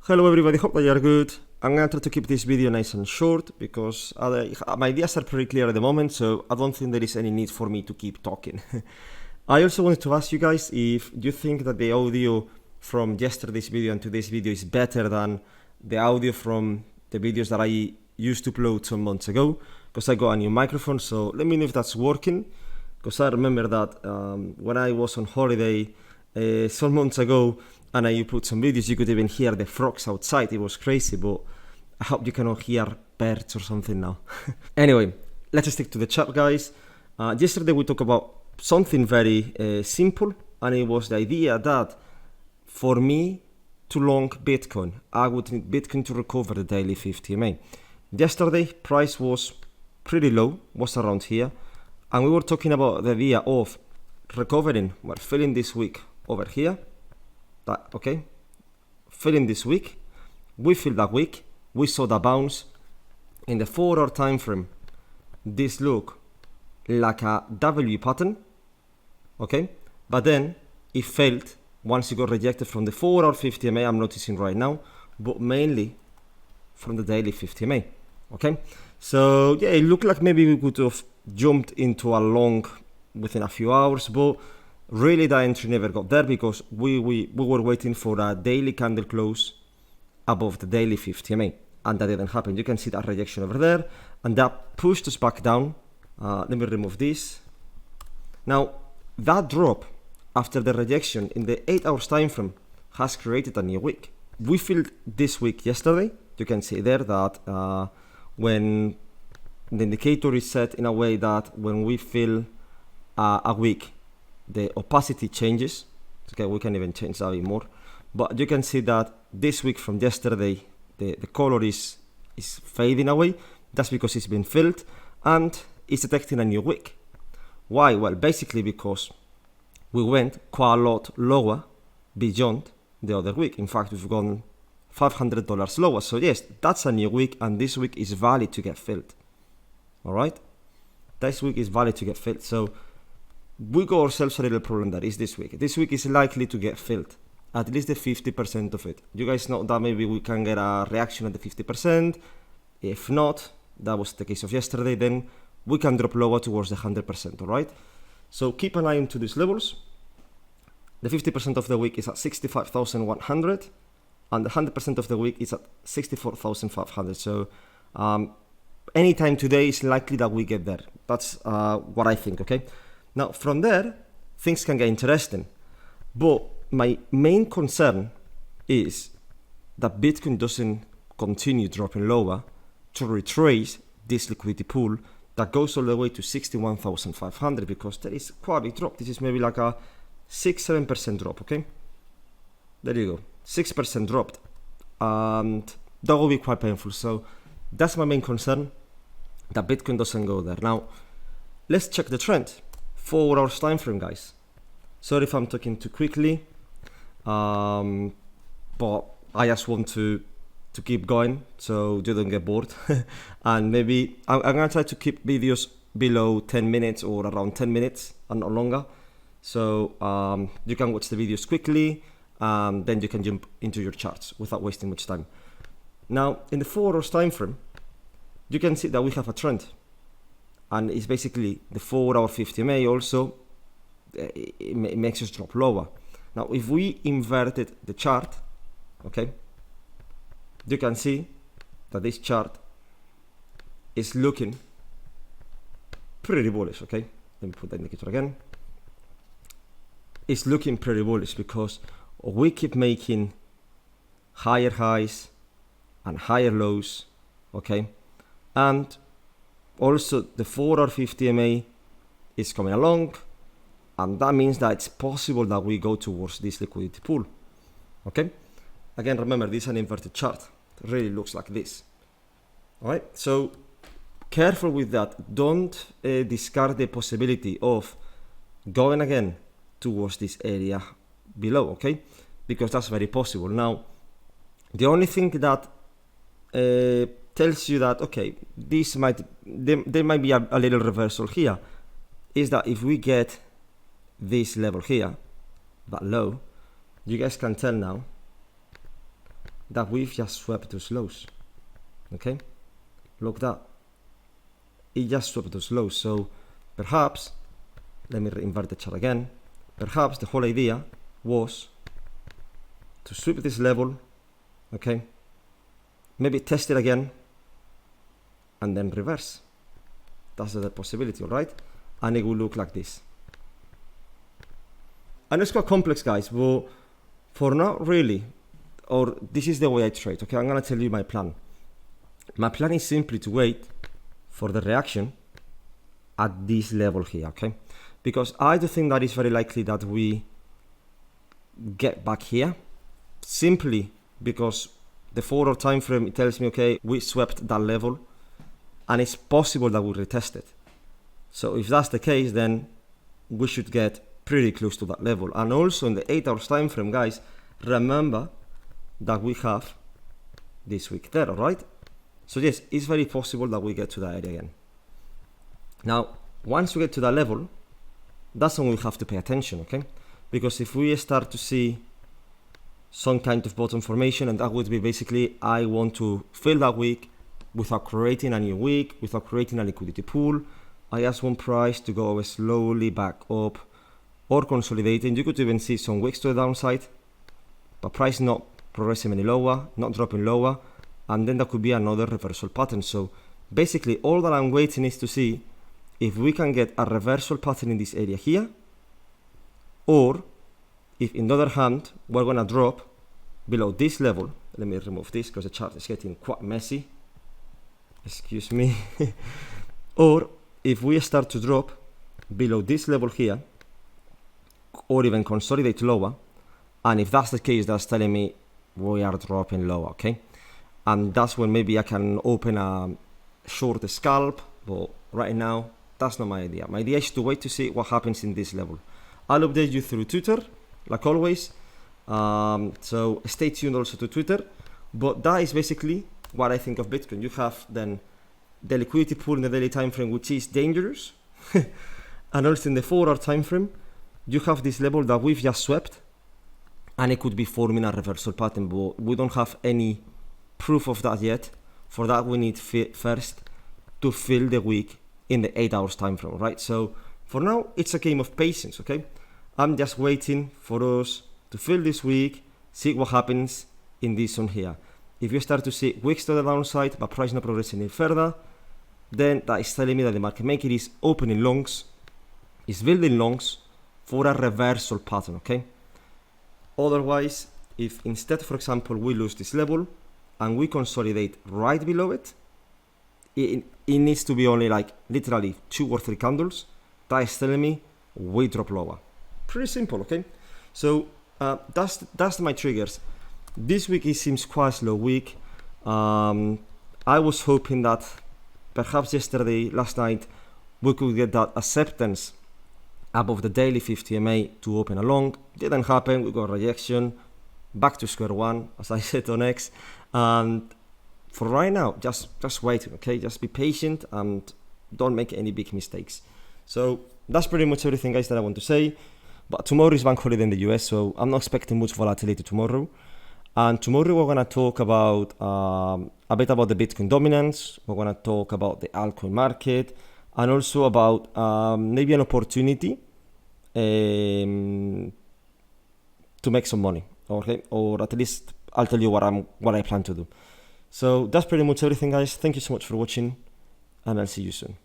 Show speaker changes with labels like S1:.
S1: Hello everybody, hope that you are good. I'm gonna try to keep this video nice and short because my ideas are pretty clear at the moment, so I don't think there is any need for me to keep talking. I also wanted to ask you guys if you think that the audio from yesterday's video and today's video is better than the audio from the videos that I used to upload some months ago, because I got a new microphone, so let me know if that's working, because I remember that when I was on holiday some months ago and I put some videos, you could even hear the frogs outside. It was crazy, but I hope you cannot hear birds or something now. Anyway, let's stick to the chart, guys. Yesterday we talked about something very simple, and it was the idea that for me to long Bitcoin, I would need Bitcoin to recover the daily 50 MA. Yesterday, price was pretty low, was around here, and we were talking about the idea of recovering, well, filling this week over here. Okay, filling this week, we filled that week, we saw the bounce in the 4-hour time frame. This look like a W pattern, okay, but then it failed once it got rejected from the 4-hour 50 MA. I'm noticing right now, but mainly from the daily 50 MA. Okay, so yeah, it looked like maybe we could have jumped into a long within a few hours, but really the entry never got there because we were waiting for a daily candle close above the daily 50 MA, and that didn't happen. You can see that rejection over there, and that pushed us back down. Let me remove this. Now that drop after the rejection in the 8 hours time frame has created a new week. We filled this week yesterday. You can see there that when the indicator is set in a way that when we fill a week, the opacity changes. Okay, we can even change that a bit more, but you can see that this week from yesterday the color is fading away. That's because it's been filled and it's detecting a new wick. Why? Well, basically because we went quite a lot lower beyond the other week. In fact, we've gone $500 lower. So yes, that's a new week, and this week is valid to get filled. All right, this week is valid to get filled. So we got ourselves a little problem that is this week. This week is likely to get filled, at least the 50% of it. You guys know that maybe we can get a reaction at the 50%. If not, that was the case of yesterday, then we can drop lower towards the 100%, all right? So keep an eye into these levels. The 50% of the week is at 65,100, and the 100% of the week is at 64,500. So anytime today is likely that we get there. That's what I think, okay? Now, from there, things can get interesting. But my main concern is that Bitcoin doesn't continue dropping lower to retrace this liquidity pool that goes all the way to 61,500, because there is quite a big drop. This is maybe like a 6-7% drop, okay? There you go, 6% dropped. And that will be quite painful. So that's my main concern, that Bitcoin doesn't go there. Now, let's check the trend. 4 hours time frame, guys. Sorry if I'm talking too quickly, but I just want to keep going so you don't get bored. And maybe I'm gonna try to keep videos below 10 minutes or around 10 minutes and not longer, so you can watch the videos quickly, then you can jump into your charts without wasting much time. Now in the 4 hours time frame, you can see that we have a trend, and it's basically the 4-hour 50 MA also. It makes us drop lower. Now if we inverted the chart, okay, you can see that this chart is looking pretty bullish, okay? Let me put the indicator again. It's looking pretty bullish because we keep making higher highs and higher lows, okay? And also the 4-hour 50 MA is coming along, and that means that it's possible that we go towards this liquidity pool, okay? Again, remember, this is an inverted chart. It really looks like this. All right, so careful with that. Don't discard the possibility of going again towards this area below, okay? Because that's very possible. Now, the only thing that tells you that, okay, there might be a little reversal here, is that if we get this level here, that low, you guys can tell now that we've just swept those lows. Okay, look that. It just swept those lows. So perhaps, let me invert the chart again. Perhaps the whole idea was to sweep this level, okay, maybe test it again, and then reverse. That's the possibility, all right? And it will look like this. And it's quite complex, guys, but for now, really, or this is the way I trade, okay? I'm gonna tell you my plan. My plan is simply to wait for the reaction at this level here, okay? Because I do think that it's very likely that we get back here, simply because the 4-hour time frame, it tells me, okay, we swept that level, and it's possible that we retest it. So if that's the case, then we should get pretty close to that level. And also in the 8-hour time frame, guys, remember that we have this wick there, all right? So yes, it's very possible that we get to that area again. Now, once we get to that level, that's when we have to pay attention, okay? Because if we start to see some kind of bottom formation, and that would be basically, I want to fill that wick without creating a new wick, without creating a liquidity pool. I just want price to go slowly back up or consolidating. You could even see some wicks to the downside, but price not progressing any lower, not dropping lower, and then there could be another reversal pattern. So basically all that I'm waiting is to see if we can get a reversal pattern in this area here, or if in the other hand we're gonna drop below this level. Let me remove this because the chart is getting quite messy, excuse me. Or if we start to drop below this level here, or even consolidate lower, and if that's the case, that's telling me we are dropping lower, okay? And that's when maybe I can open a short scalp, but right now that's not my idea. My idea is to wait to see what happens in this level. I'll update you through Twitter, like always. So stay tuned also to Twitter. But that is basically what I think of Bitcoin. You have then the liquidity pool in the daily time frame, which is dangerous. And also in the 4-hour time frame, you have this level that we've just swept, and it could be forming a reversal pattern, but we don't have any proof of that yet. For that, we need first to fill the wick in the 8 hours time frame, right? So for now, it's a game of patience, okay? I'm just waiting for us to fill this wick, see what happens in this one here. If you start to see wicks to the downside, but price not progressing any further, then that is telling me that the market maker is opening longs, is building longs for a reversal pattern, okay? Otherwise, if instead, for example, we lose this level and we consolidate right below it, it needs to be only like literally 2 or 3 candles. That is telling me we drop lower. Pretty simple, okay? So that's my triggers. This week it seems quite a slow week. I was hoping that perhaps last night, we could get that acceptance above the daily 50 MA to open a long. Didn't happen. We got rejection, back to square one, as I said on X. And for right now, just wait, okay? Just be patient and don't make any big mistakes. So that's pretty much everything, guys, that I want to say. But tomorrow is bank holiday in the US, so I'm not expecting much volatility tomorrow. And tomorrow we're gonna talk about a bit about the Bitcoin dominance. We're gonna talk about the altcoin market, and also about maybe an opportunity to make some money, okay? Or at least I'll tell you what I plan to do. So that's pretty much everything, guys. Thank you so much for watching, and I'll see you soon.